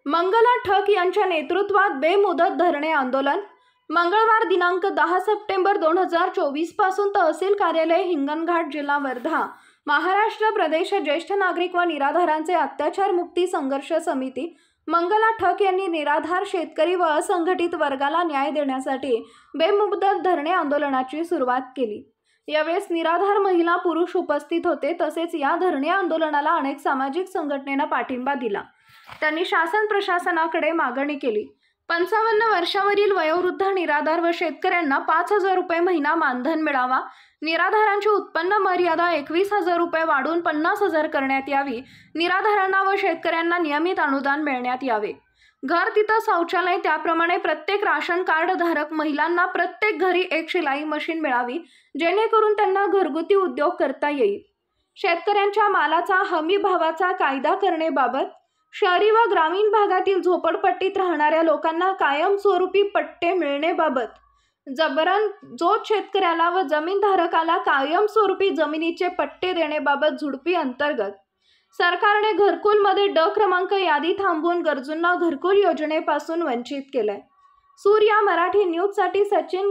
मंगला ठक यांच्या नेतृत्वात बेमुदत धरणे आंदोलन। मंगळवार दिनांक 10 सप्टेंबर 2024 पासून तहसील कार्यालय हिंगणघाट जिल्हा वर्धा महाराष्ट्र प्रदेश ज्येष्ठ नागरिक व निराधारांचे अत्याचार मुक्ती संघर्ष समिती मंगला ठक यांनी निराधार शेतकरी व असंघटित वर्गाला न्याय देण्यासाठी बेमुदत धरणे आंदोलनाची सुरुवात केली। यावेळेस निराधार महिला पुरुष उपस्थित होते। तसेच या धरणे आंदोलनाला अनेक सामाजिक संघटनेने पाठिंबा दिला। त्यांनी शासन प्रशासनाकडे मागणी केली। 55 वर्षावरील वयोवृद्ध निराधार व शेतकऱ्यांना 5,000 रुपये महिना मानधन मिळावा। निराधारांची उत्पन्न मर्यादा 21,000 रुपये वाढवून 50,000 करण्यात यावी। निराधारांना व शेतकऱ्यांना नियमित अनुदान मिळण्यात यावे। घर तिथं शौचालय, त्याप्रमाणे प्रत्येक राशन कार्ड धारक महिलांना प्रत्येक घरी एक शिलाई मशीन मिळावी, जेणेकरून त्यांना घरगुती उद्योग करता येईल। शेतकऱ्यांच्या मालाचा हमी भावाचा कायदा करण्याबाबत, शहरी व ग्रामीण भागातील झोपडपट्टीत राहणाऱ्या लोकांना कायमस्वरूपी पट्टे मिळण्याबाबत, जबरन जोत शेतकऱ्याला व जमीनधारकाला कायमस्वरूपी जमिनीचे पट्टे देण्याबाबत झुडपी अंतर्गत सरकारने घरकुलमध्ये ड क्रमांक यादी थांबवून गरजूंना घरकुल योजनेपासून वंचित केले। सूर्या मराठी न्यूज साठी सचिन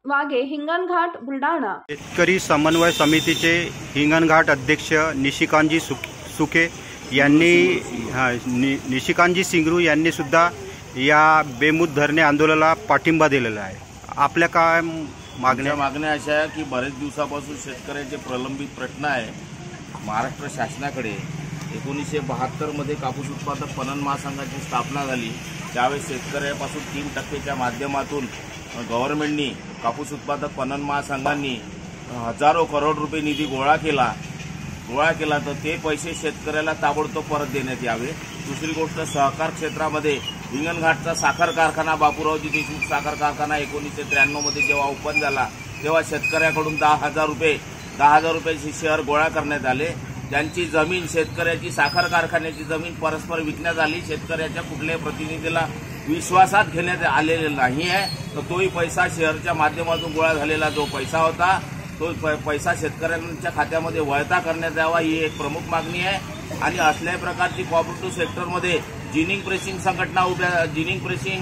वागे, हिंगणघाट, बुलढाणा। शेतकरी समन्वय समितीचे हिंगणघाट अध्यक्ष निशिकांतजी सुके यांनी निशिकांतजी सिंगरू यांनी सुद्धा या बेमुदत धरणे आंदोलनाला पाठिंबा दिलेला आहे। आपल्या काय मागण्या अशा आहे की बरेच दिवसापासून शेतकऱ्यांचे प्रलंबित प्रश्न आहे। महाराष्ट्र शासनाकडे 1972 मध्ये कापूस उत्पादक पणन महासंघाची स्थापना झाली। त्यावेळेस शेतकऱ्यापासून 3% माध्यमातून गव्हर्नमेंटनी कापूस उत्पादक पणन महासंघांनी हजारो करोड रुपये निधी गोळा केला तर ते पैसे शेतकऱ्याला ताबडतोब परत देण्यात यावे। दुसरी गोष्ट, सहकार क्षेत्रामध्ये हिंगणघाटचा साखर कारखाना, बापूरावजी देशमुख साखर कारखाना 1993 मध्ये जेव्हा ओपन झाला तेव्हा शेतकऱ्याकडून 10,000 रुपयाचे शेअर गोळा करण्यात आले। त्यांची जमीन, शेतकऱ्याची साखर कारखान्याची जमीन परस्पर विकण्यात आली। शेतकऱ्याच्या कुठल्याही प्रतिनिधीला विश्वासात घेण्यात आलेला नाही आहे। तर तोही पैसा शेअरच्या माध्यमातून गोळा झालेला जो पैसा होता तो पैसा शेतकऱ्यांच्या खात्यामध्ये वळता करण्यात यावा, ही एक प्रमुख मागणी आहे। आणि असल्याही प्रकारची कॉपरेटिव्ह सेक्टरमध्ये जिनिंग प्रेसिंग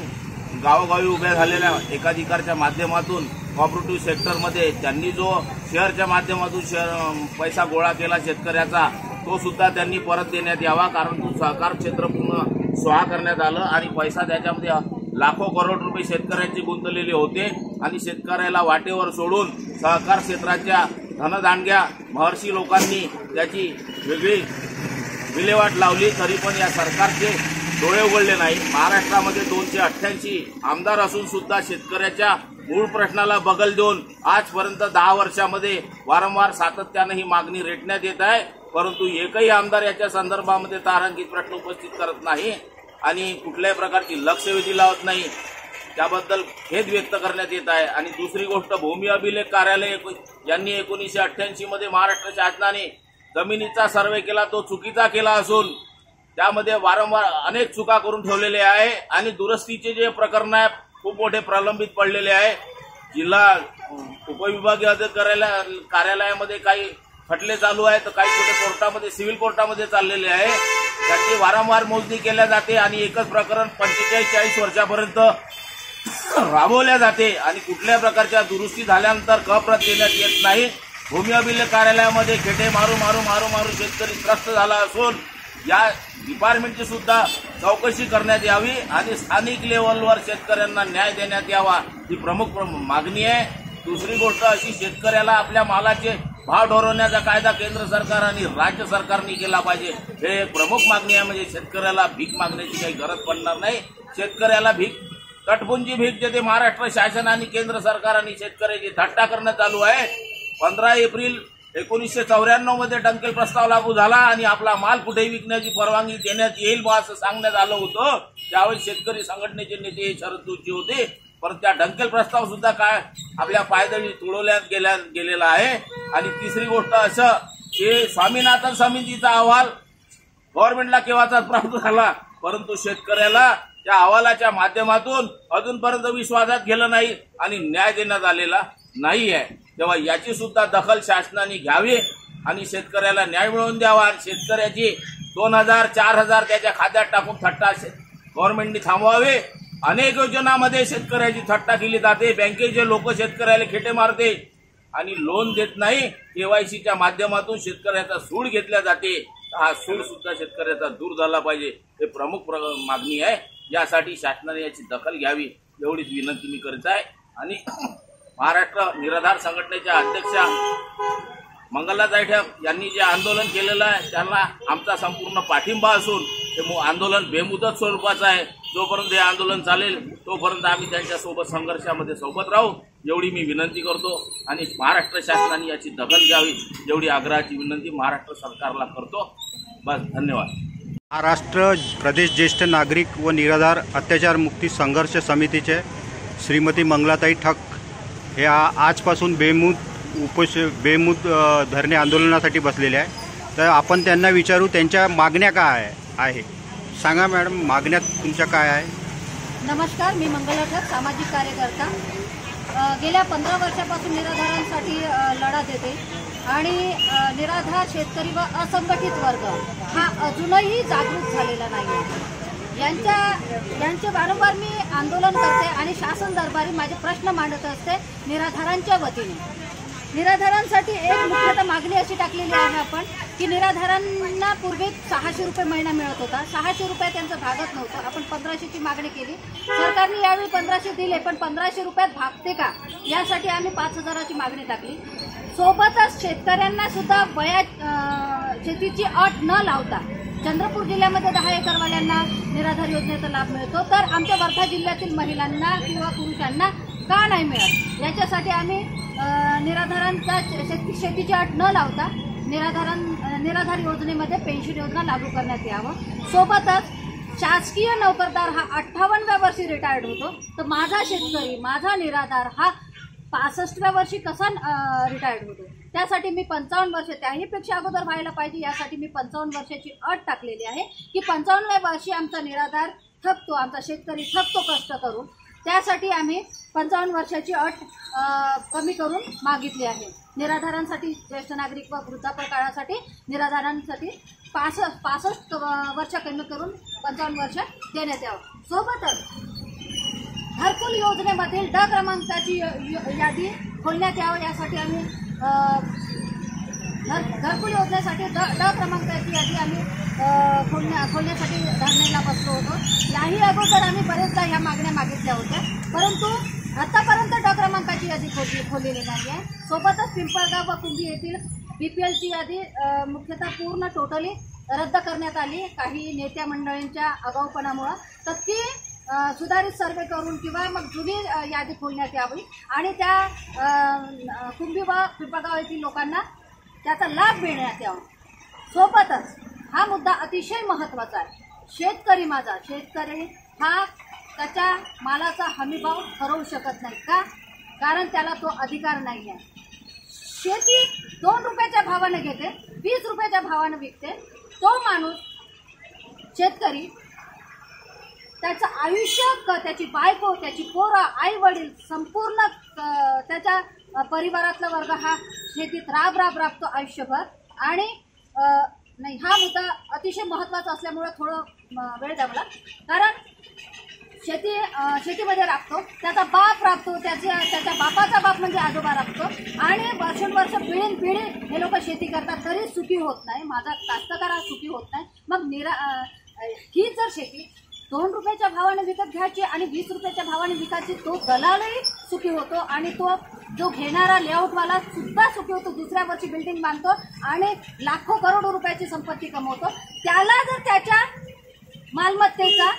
गावोगावी उभ्या झालेल्या एकाधिकारच्या माध्यमातून कॉपरेटिव्ह सेक्टरमध्ये त्यांनी जो शेअरच्या माध्यमातून पैसा गोळा केला शेतकऱ्याचा, तो सुद्धा त्यांनी परत देण्यात यावा। कारण तो सहकार क्षेत्र पूर्ण स्वाहा करण्यात आलं आणि पैसा त्याच्यामध्ये लाखो करोड रुपये शेतकऱ्यांचे गुंतलेले होते आणि शेतकऱ्याला वाटेवर सोडून सहकार क्षेत्राच्या धनदांडग्या महर्षी लोकांनी त्याची वेगळी विल्हेवाट लावली। तरी पण या सरकारचे डोळे उघडले नाही। महाराष्ट्रामध्ये 288 आमदार असून सुद्धा शेतकऱ्याच्या मूळ प्रश्नाला बगल देऊन आजपर्यंत 10 वर्षामध्ये वारंवार सातत्याने ही मागणी रेटण्यात येत आहे, परंतु एकही आमदार याच्या संदर्भामध्ये तारांकित प्रश्न उपस्थित करत नाही आणि कुठल्याही प्रकारची लक्षवेधी लावत नाही। त्याबद्दल खेद व्यक्त करण्यात येत आहे। आणि दुसरी गोष्ट, भूमी अभिलेख कार्यालय यांनी 1988 मध्ये महाराष्ट्र शासनाने जमिनीचा सर्वे केला, तो चुकीचा केला असून त्यामध्ये वारंवार अनेक चुका करून ठेवलेले आहे आणि दुरुस्तीचे जे प्रकरण आहे खूप मोठे प्रलंबित पडलेले आहे। जिल्हा उपविभागीय कार्यालयामध्ये काही खटले चालू आहे, तर काही कुठे कोर्टामध्ये, सिव्हिल कोर्टामध्ये चाललेले आहे। त्याची वारंवार मोजणी केल्या जाते आणि एकच प्रकरण 45-40 वर्षापर्यंत राबवल्या जाते आणि कुठल्याही प्रकारच्या दुरुस्ती झाल्यानंतर प्रत देण्यात येत नाही। भूमी अभिलेख कार्यालयामध्ये खेटे मारू शेतकरी त्रस्त झाला असून या डिपार्टमेंटची सुद्धा चौकशी करण्यात यावी आणि स्थानिक लेव्हलवर शेतकऱ्यांना न्याय देण्यात यावा, ही प्रमुख मागणी आहे। दुसरी गोष्ट अशी, शेतकऱ्याला आपल्या मालाचे भाव ठरवण्याचा कायदा केंद्र सरकार आणि राज्य सरकारने केला पाहिजे, हे एक प्रमुख मागणी आहे। म्हणजे शेतकऱ्याला भीक मागण्याची काही गरज पडणार नाही। शेतकऱ्याला तटपुंजी भीक देते महाराष्ट्र शासन आणि केंद्र सरकार आणि शेतकऱ्याची थट्टा करणं चालू आहे। 15 एप्रिल 1994 मध्ये टंकेल प्रस्ताव लागू झाला आणि आपला माल कुठेही विकण्याची परवानगी देण्यात येईल असं सांगण्यात आलं होतं। त्यावेळी शेतकरी संघटनेचे नेते शरद जोशी होते, परंतु त्या टंकेल प्रस्ताव सुद्धा काय आपल्या पायदळी तुडवण्यात गेलेला आहे। आणि तिसरी गोष्ट असं की स्वामीनाथन समितीचा अहवाल गव्हर्नमेंटला केव्हाचाच प्राप्त झाला, परंतु शेतकऱ्याला त्या अहवालाच्या माध्यमातून अजूनपर्यंत विश्वासात गेलं नाही आणि न्याय देण्यात आलेला नाही आहे। तेव्हा याची सुद्धा दखल शासनाने घ्यावी आणि शेतकऱ्याला न्याय मिळवून द्यावा। शेतकऱ्याची 2,000-4,000 त्याच्या खात्यात टाकून थट्टा गव्हर्नमेंटने थांबवावे। अनेक योजनांमध्ये शेतकऱ्याची थट्टा केली जाते, बँकेचे लोक शेतकऱ्याला खेटे मारते आणि लोन देत नाही, केवायसीच्या माध्यमातून शेतकऱ्याचा सूड घेतला जाते। हा सूड सुद्धा शेतकऱ्याचा दूर झाला पाहिजे, हे प्रमुख मागणी आहे। यासाठी शासनाने याची दखल घ्यावी एवढीच विनंती मी करीत आहे। आणि महाराष्ट्र निराधार संघटनेच्या अध्यक्षा मंगलाताई ठक यांनी जे आंदोलन केलेलं आहे त्यांना आमचा संपूर्ण पाठिंबा असून हे आंदोलन बेमुदत स्वरूपाचं आहे। जोपर्यंत हे आंदोलन चालेल तोपर्यंत आम्ही त्यांच्यासोबत संघर्षामध्ये सोबत राहू एवढी मी विनंती करतो आणि महाराष्ट्र शासनाने याची दखल घ्यावी एवढी आग्रहाची विनंती महाराष्ट्र सरकारला करतो। बस, धन्यवाद। महाराष्ट्र प्रदेश ज्येष्ठ नागरिक व निराधार अत्याचार मुक्ती संघर्ष समितीचे श्रीमती मंगलाताई ठक हे आजपासून बेमुद धरणे आंदोलनासाठी बसलेले आहे। तर आपण त्यांना विचारू त्यांच्या मागण्या काय आहे। सांगा मॅडम, मागण्या तुमच्या काय आहे? नमस्कार, मी मंगला ठक, सामाजिक कार्यकर्ता। गेल्या 15 वर्षापासून निराधारांसाठी लढा देते आणि निराधार शेतकरी व असंघटित वर्ग हा अजूनही जागृत झालेला नाही आहे। यांचे वारंवार मी आंदोलन करते आणि शासन दरबारी माझे प्रश्न मांडत असते निराधारांच्या वतीने। निराधारांसाठी एक मुख्यतः मागणी अशी टाकलेली आहे आपण की निराधारांना पूर्वी 600 रुपये महिना मिळत होता, 600 रुपये त्यांचं भागत नव्हतं। आपण 1500ची मागणी केली, सरकारने यावेळी 1500 दिले, पण 1500 रुपयात भागते का यासाठी आम्ही 5000ची मागणी टाकली। सोबतच शेतकऱ्यांना सुद्धा शेतीची अट न लावता चंद्रपूर जिल्ह्यामध्ये 10 एकरवाल्यांना निराधार योजनेचा लाभ मिळतो, तर आमच्या वर्धा जिल्ह्यातील महिलांना किंवा पुरुषांना का नाही मिळत याच्यासाठी आम्ही निराधारांचा शेतीची अट न लावता निराधार योजनेमध्ये पेन्शन योजना लागू करण्यात यावं। सोबतच शासकीय नोकरदार हा 58व्या वर्षी रिटायर्ड होतो, तर माझा शेतकरी, माझा निराधार हा 65व्या वर्षी कसा रिटायर्ड होतो। त्यासाठी मी 55 वर्ष, त्याहीपेक्षा अगोदर व्हायला पाहिजे, यासाठी मी 55 वर्षाची अट टाकलेली आहे की 55व्या वर्षी आमचा निराधार थकतो, आमचा शेतकरी थकतो कष्ट करून। त्यासाठी आम्ही 55 वर्षाची अट कमी करून मागितली आहे। निराधारांसाठी, ज्येष्ठ नागरिक व वृद्धापकाळासाठी निराधारांसाठी 65 वर्ष कमी करून 55 वर्ष देण्यात यावं। सोबतच घरकुल योजनेमधील ड क्रमांकाची यादी खोलण्यात यावं, यासाठी आम्ही घरकुल योजनेसाठी ड क्रमांकाची यादी आम्ही खोलण्यासाठी धरणेला बसलो होतो। याही अगोदर आम्ही बरेचदा ह्या मागण्या मागितल्या होत्या, परंतु आतापर्यंत ड क्रमांकाची यादी खोललेली नाही आहे। सोबतच पिंपळगाव व कुंभी येथील BPLची यादी मुख्यतः पूर्ण टोटली रद्द करण्यात आली काही नेत्या मंडळींच्या आगाऊपणामुळे, तर ती सुधारित सर्वे करून किंवा मग जुनी यादी खोलण्यात यावी आणि त्या कुंभी व पिंपळगाव येथील लोकांना त्याचा लाभ मिळण्यात यावा। सोबतच हा मुद्दा अतिशय महत्त्वाचा आहे। शेतकरी हा त्याच्या मालाचा हमीभाव ठरवू शकत नाही का? कारण त्याला तो अधिकार नाही आहे। शेती 2 रुपयाच्या भावाने घेते, 20 रुपयाच्या भावाने विकते, तो माणूस शेतकरी त्याचं आयुष्य, त्याची बायको, त्याची पोरं, आई वडील, संपूर्ण त्याच्या परिवारातला वर्ग हा शेतीत राबतो आयुष्यभर। आणि नाही, हा मुद्दा अतिशय महत्त्वाचा असल्यामुळे थोडं वेळ द्या मला, कारण शेतीमध्ये राबतो, त्याचा बाप राबतो, त्याच्या बापाचा बाप म्हणजे आजोबा राबतो आणि वर्षानुवर्ष पिढी हे लोक शेती करतात तरी सुखी होत नाही। माझा कास्तकार हा सुखी होत नाही। मग ही जर शेती 2 रुपयाच्या भावाने विकत घ्यायची आणि 20 रुपयाच्या भावाने विकायची, तो दलालही सुखी होतो आणि तो जो घेणारा लेआउटवाला सुद्धा सुखी होतो, दुसऱ्या वर्षी बिल्डिंग बांधतो आणि लाखो करोडो रुपयाची संपत्ती कमवतो। त्याला जर त्याच्या मालमत्तेचा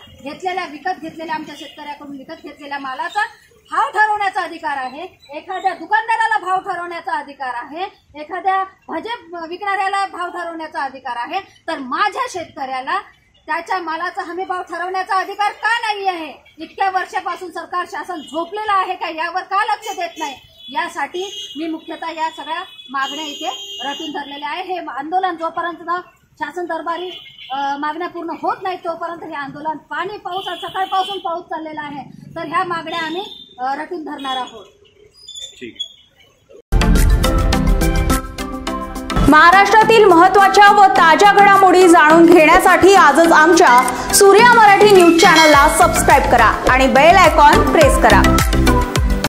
विकत घेतलेल्या आमच्या शेतकऱ्याकडून विकत घेतलेल्या मालाचा भाव ठरवण्याचा अधिकार आहे, एखाद्या दुकानदाराला भाव ठरवण्याचा अधिकार आहे, एखाद्या भाजी विकणाऱ्याला भाव ठरवण्याचा अधिकार आहे, तर माझ्या शेतकऱ्याला त्याच्या मालाचा हमीभाव ठरवण्याचा अधिकार का नाही आहे? इतक्या वर्षापासून सरकार, शासन झोपलेलं आहे का? यावर का लक्ष देत नाही? यासाठी मी मुख्यतः या सगळ्या मागण्या इथे रचून धरलेल्या आहे। हे आंदोलन जोपर्यंत शासन दरबारी मागण्या पूर्ण होत नाही तोपर्यंत हे आंदोलन पाऊस सकाळपासून पाऊस चाललेला आहे, तर ह्या मागण्या आम्ही रचून धरणार आहोत। ठीक आहे। महाराष्ट्रातील महत्त्वाच्या व ताज्या घडामोडी जाणून घेण्यासाठी आजच आमच्या सूर्या मराठी न्यूज चॅनलला सबस्क्राईब करा आणि बेल आयकॉन प्रेस करा।